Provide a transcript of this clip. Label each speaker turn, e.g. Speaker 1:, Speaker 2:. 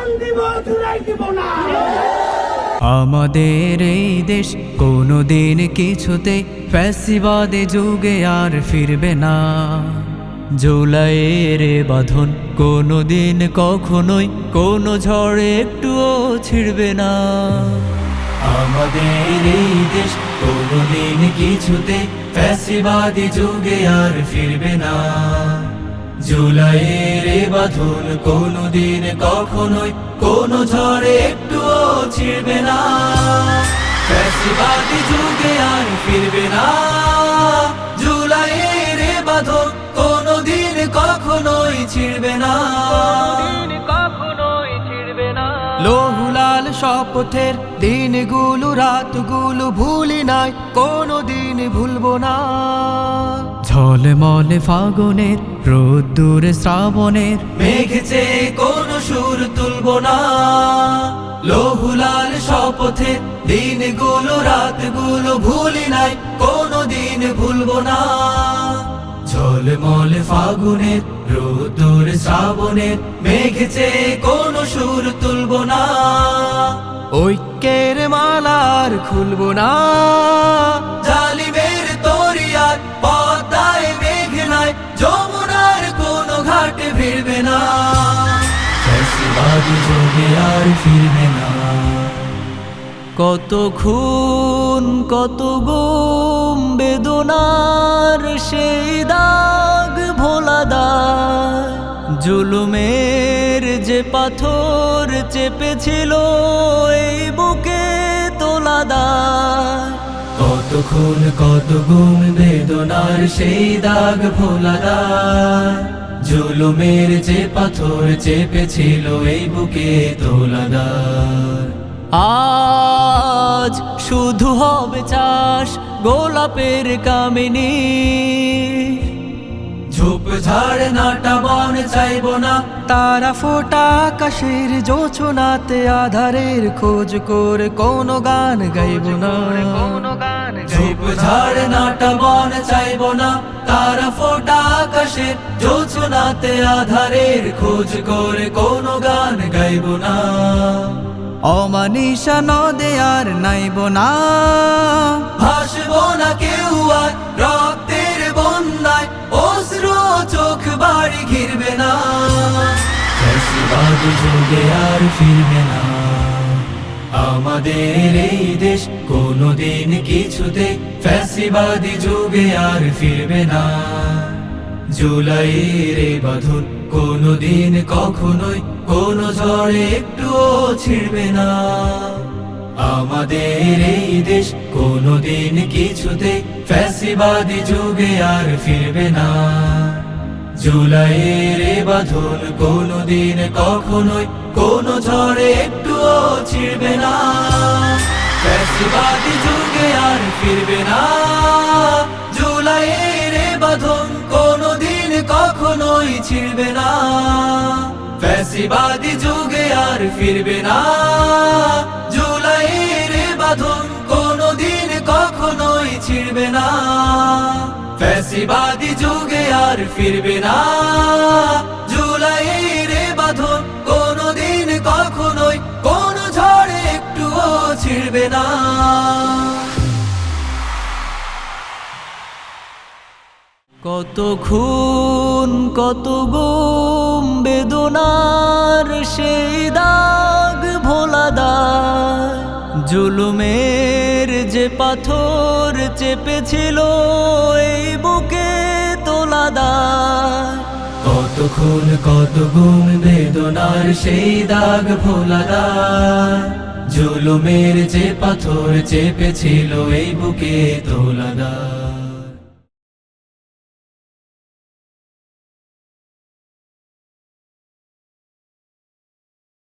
Speaker 1: জান দিব জুড়াই দিব না।
Speaker 2: আমাদের এই দেশ কোনোদিন কিছুতে ফ্যাসিবাদে যুগে আর ফিরবে না। জুলাইয়ের বাঁধন কোনোদিন কখনোই কোনো ঝড়ে একটুও ছিড়বে না। আমাদের এই দেশ কোনোদিন কিছুতে ফ্যাসিবাদী যুগে আর ফিরবে না। জুলাইয়ের বাঁধন কোনোদিন কখনোই কোনো ঝড়ে একটুও ছিড়বে না। ফ্যাসিবাদী যুগে আর ফিরবে না। জুলাইয়ের বাঁধন কোনোদিন কখনোই ছিড়বে না। লৌহুলাল শপথের দিনগুলো রাতগুলো ভুলি নাই, কোনোদিন ভুলবো না। ঝলমলে ফাগুনের রোদ্দুরে শ্রাবণের মেঘেছে কোনো সুর তুলবো না। লৌহুলাল শপথের দিনগুলো রাতগুলো ভুলি নাই, কোনোদিন ভুলবো না। ঝলমলে ফাগুনের রোদ্দুরে শ্রাবণের মেঘেছে কোনো সুর তুলবো না। ঐক্যের মালার খুলবো না। জালিমের তরিয়ার পদ্মায় মেঘনায় যমুনার কোনো ঘাটে ভিড়বে না। ফ্যাসিবাদী যুগে আর ফিরবে না। কত খুন কত গুম বেদনার সেই দাগ ভোলা দায়, জুলুমের যে পাথর চেপেছিল এই বুকে তোলা দায়। কত খুন কত গুম বেদনার সেই দাগ ভোলা দায়, জুলুমের যে পাথর চেপেছিল এই বুকে তোলা দায়। আজ শুধু হবে চাষ গোলাপের কামিনী, ঝোপঝাড় নাটা বন চাইবো না। তারা ফোটা আকাশের জোছনাতে আধারের খোঁজ করে কোনো গান গাইবো না। ঝোপঝাড় নাটা বন চাইবো না। তারা ফোটা আকাশের জোছনাতে আধারের খোঁজ করে কোনো গান গাইবো না। অমানিসা নদে আর নাইব না। ভাসবো না কেউ আর রক্তের বন্যায়, অশ্রু চোখ বাড়ি ঘিরবে না। ফ্যাসিবাদী যুগে আর ফিরবে না। আমাদের এই দেশ কোনোদিন কিছুতে ফ্যাসিবাদী যুগে আর ফিরবে না। জুলাইয়ের বাঁধন কোনোদিন কখনোই কোনো ঝড়ে একটুও ছিড়বে না। আমাদের এই দেশ কোনোদিন কিছুতে ফ্যাসিবাদী যুগে আর ফিরবে না। জুলাইয়ের বাঁধন কোনোদিন কখনোই কোনো ঝড়ে একটুও ছিড়বে না। ফ্যাসিবাদী যুগে আর ফিরবে না। জুলাইয়ের বাঁধন কোনোদিন কখনোই ছিড়বে না। ফ্যাসিবাদী যুগে আর ফিরবে না। জুলাইয়ের বাঁধন কোনোদিন কখনোই ছিড়বে না। ফ্যাসিবাদী যুগে আর ফিরবে না। জুলাইয়ের বাঁধন কোনোদিন কখনোই কোনো ঝড়ে একটুও ছিড়বে না। কত খুন কত গুম বেদনার সেই দাগ ভোলা দায়, জুলুমের যে পাথর চেপেছিল এই বুকে তোলা দায়। কত খুন কত গুম বেদনার সেই দাগ ভোলা দায়, জুলুমের যে পাথর চেপেছিল এই বুকে তোলা দায়।